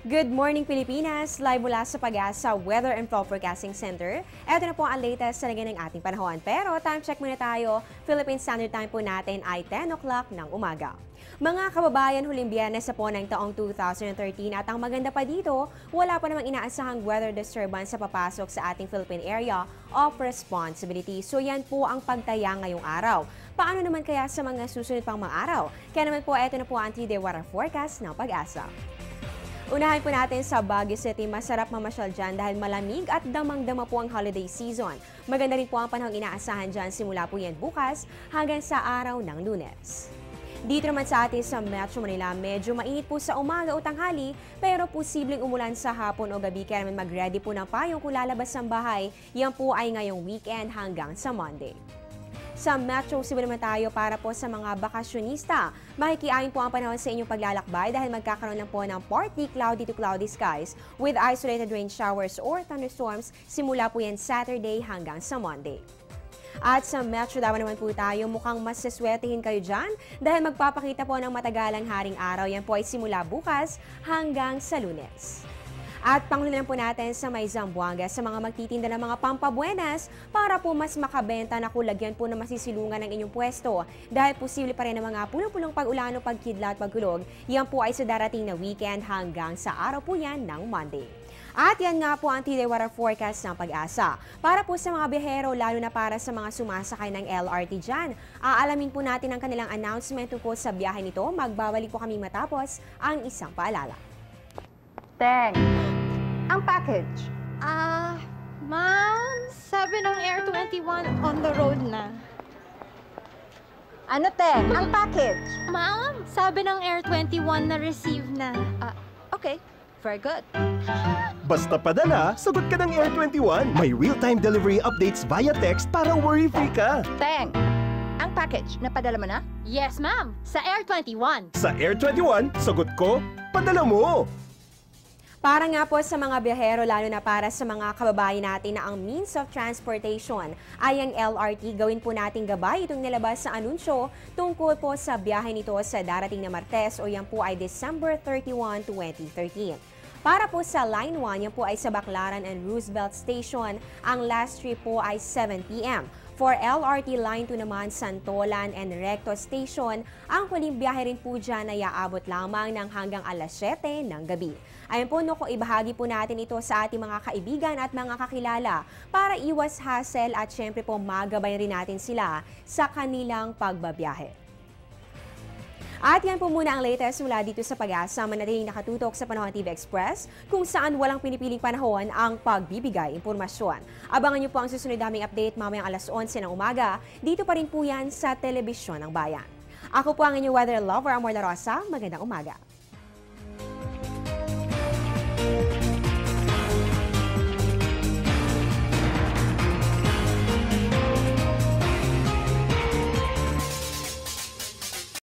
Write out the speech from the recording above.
Good morning Pilipinas! Live mula sa Pag-asa Weather and Forecasting Center. Ito na po ang latest sa lagay ng ating panahon. Pero time check muna tayo. Philippine Standard Time po natin ay 10 o'clock ng umaga. Mga kababayan, huling Biyernes na po ng taong 2013 at ang maganda pa dito, wala pa namang inaasahang weather disturbance sa papasok sa ating Philippine Area of Responsibility. So yan po ang pagtaya ngayong araw. Paano naman kaya sa mga susunod pang mga araw? Kaya naman po, ito na po ang 3-day weather forecast ng Pag-asa. Unahin po natin sa Baguio City, masarap mamasyal dyan dahil malamig at damang-dama po ang holiday season. Maganda rin po ang panahong inaasahan dyan simula po yan bukas hanggang sa araw ng Lunes. Dito naman sa atin sa Metro Manila, medyo mainit po sa umaga o tanghali pero posibleng umulan sa hapon o gabi kaya naman mag-ready po ng payong kung lalabas ng bahay. Yan po ay ngayong weekend hanggang sa Monday. Sa Metro Cebu naman tayo para po sa mga bakasyonista. Makikiain po ang panahon sa inyong paglalakbay dahil magkakaroon lang po ng partly cloudy to cloudy skies with isolated rain showers or thunderstorms simula po yan Saturday hanggang sa Monday. At sa Metro Davao naman po tayo, mukhang mas saswertihin kayo dyan dahil magpapakita po ng matagalang haring araw. Yan po ay simula bukas hanggang sa Lunes. At panghuli po natin sa may Zamboanga sa mga magtitinda ng mga pampabuenas para po mas makabenta na kulagyan po na masisilungan ng inyong pwesto. Dahil posible pa rin ang mga pulong-pulong pag-ulan o pagkidlat at pagkulog, yan po ay sa darating na weekend hanggang sa araw po yan ng Monday. At yan nga po ang 3-day weather forecast ng Pag-asa. Para po sa mga biyahero, lalo na para sa mga sumasakay ng LRT dyan, aalamin po natin ang kanilang announcement tungkol sa biyahe nito. Magbabalik po kami matapos ang isang paalala. Teng, ang package. Ma'am, sabi ng Air 21 on the road na. Ano, Teng? Ang package. Ma'am, sabi ng Air 21 na receive na. Okay, very good. Basta padala, sagot ka ng Air 21. May real-time delivery updates via text para worry-free ka. Teng, ang package, napadala mo na? Yes, ma'am, sa Air 21. Sa Air 21, sagot ko, padala mo! Para nga po sa mga biyahero, lalo na para sa mga kababayan natin na ang means of transportation ay ang LRT, gawin po nating gabay itong nilabas sa anunsyo tungkol po sa biyahe nito sa darating na Martes o yan po ay December 31, 2013. Para po sa Line 1, yan po ay sa Baclaran and Roosevelt Station. Ang last trip po ay 7 p.m. For LRT Line 2 naman, Santolan and Recto Station, ang huling biyahe rin po dyan ay aabot lamang ng hanggang alas 7 ng gabi. Ayun po, kung ibahagi po natin ito sa ating mga kaibigan at mga kakilala para iwas hassle at syempre po magabay rin natin sila sa kanilang pagbabiyahe. At yan po muna ang latest mula dito sa Pag-asa, manatiling nakatutok sa Panahon TV Express kung saan walang pinipiling panahon ang pagbibigay impormasyon. Abangan niyo po ang susunod naming update mamayang alas 11 ng umaga. Dito pa rin po yan sa Telebisyon ng Bayan. Ako po ang inyong weather lover, Amor La Rosa. Magandang umaga.